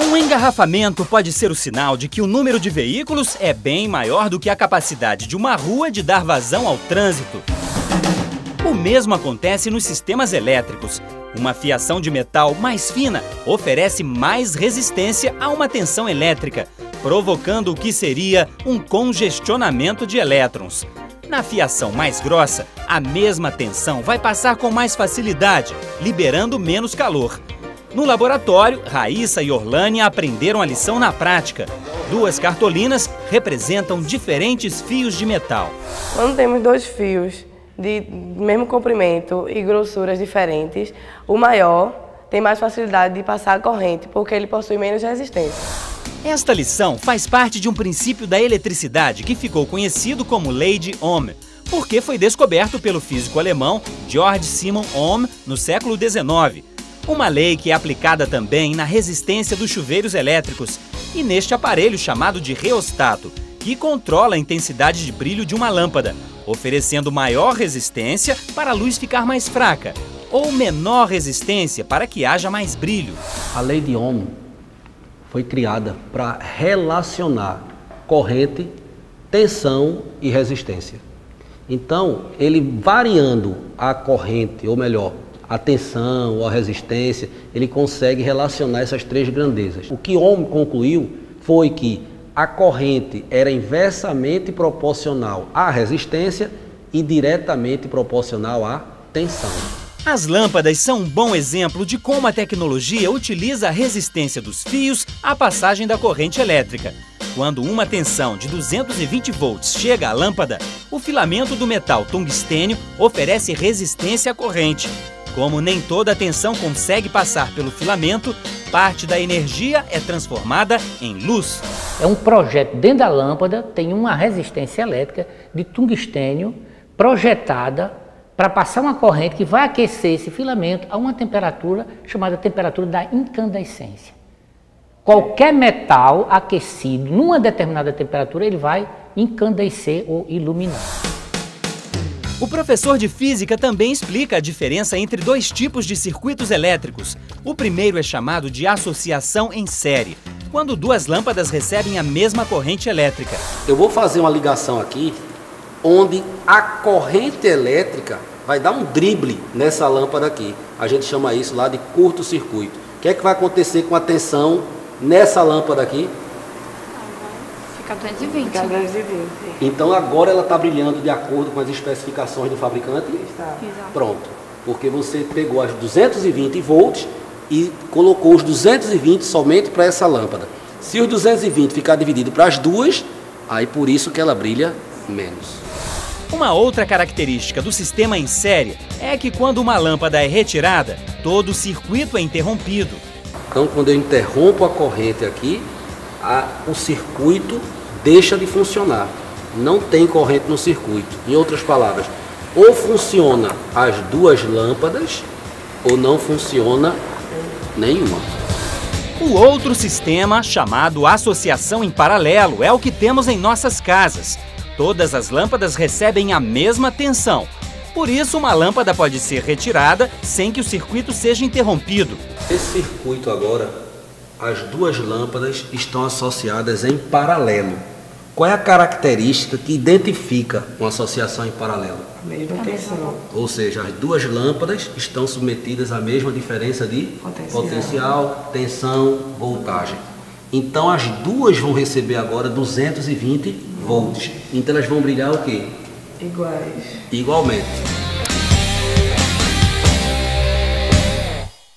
Um engarrafamento pode ser o sinal de que o número de veículos é bem maior do que a capacidade de uma rua de dar vazão ao trânsito. O mesmo acontece nos sistemas elétricos. Uma fiação de metal mais fina oferece mais resistência a uma tensão elétrica, provocando o que seria um congestionamento de elétrons. Na fiação mais grossa, a mesma tensão vai passar com mais facilidade, liberando menos calor. No laboratório, Raíssa e Orlânia aprenderam a lição na prática. Duas cartolinas representam diferentes fios de metal. Quando temos dois fios de mesmo comprimento e grossuras diferentes, o maior tem mais facilidade de passar a corrente, porque ele possui menos resistência. Esta lição faz parte de um princípio da eletricidade que ficou conhecido como Lei de Ohm, porque foi descoberto pelo físico alemão Georg Simon Ohm no século XIX. Uma lei que é aplicada também na resistência dos chuveiros elétricos e neste aparelho chamado de reostato, que controla a intensidade de brilho de uma lâmpada, oferecendo maior resistência para a luz ficar mais fraca, ou menor resistência para que haja mais brilho. A lei de Ohm foi criada para relacionar corrente, tensão e resistência. Então, ele variando a corrente, ou melhor, a tensão ou a resistência, ele consegue relacionar essas três grandezas. O que Ohm concluiu foi que a corrente era inversamente proporcional à resistência e diretamente proporcional à tensão. As lâmpadas são um bom exemplo de como a tecnologia utiliza a resistência dos fios à passagem da corrente elétrica. Quando uma tensão de 220 volts chega à lâmpada, o filamento do metal tungstênio oferece resistência à corrente. Como nem toda a tensão consegue passar pelo filamento, parte da energia é transformada em luz. É um projeto dentro da lâmpada, tem uma resistência elétrica de tungstênio projetada para passar uma corrente que vai aquecer esse filamento a uma temperatura chamada temperatura da incandescência. Qualquer metal aquecido numa determinada temperatura, ele vai incandecer ou iluminar. O professor de física também explica a diferença entre dois tipos de circuitos elétricos. O primeiro é chamado de associação em série, quando duas lâmpadas recebem a mesma corrente elétrica. Eu vou fazer uma ligação aqui, onde a corrente elétrica vai dar um drible nessa lâmpada aqui. A gente chama isso lá de curto-circuito. O que é que vai acontecer com a tensão nessa lâmpada aqui? Fica 220. Fica 220. Então agora ela está brilhando de acordo com as especificações do fabricante? Está. Pronto, porque você pegou as 220 volts e colocou os 220 somente para essa lâmpada. Se os 220 ficar dividido para as duas, aí por isso que ela brilha menos. Uma outra característica do sistema em série é que quando uma lâmpada é retirada, todo o circuito é interrompido. Então quando eu interrompo a corrente aqui, o circuito deixa de funcionar. Não tem corrente no circuito. Em outras palavras, ou funciona as duas lâmpadas ou não funciona nenhuma. O outro sistema, chamado associação em paralelo, é o que temos em nossas casas. Todas as lâmpadas recebem a mesma tensão. Por isso, uma lâmpada pode ser retirada sem que o circuito seja interrompido. Esse circuito agora, as duas lâmpadas estão associadas em paralelo. Qual é a característica que identifica uma associação em paralelo? A mesma tensão. Ou seja, as duas lâmpadas estão submetidas à mesma diferença de potencial, tensão, voltagem. Então as duas vão receber agora 220 volts. Então elas vão brilhar o quê? Iguais. Igualmente.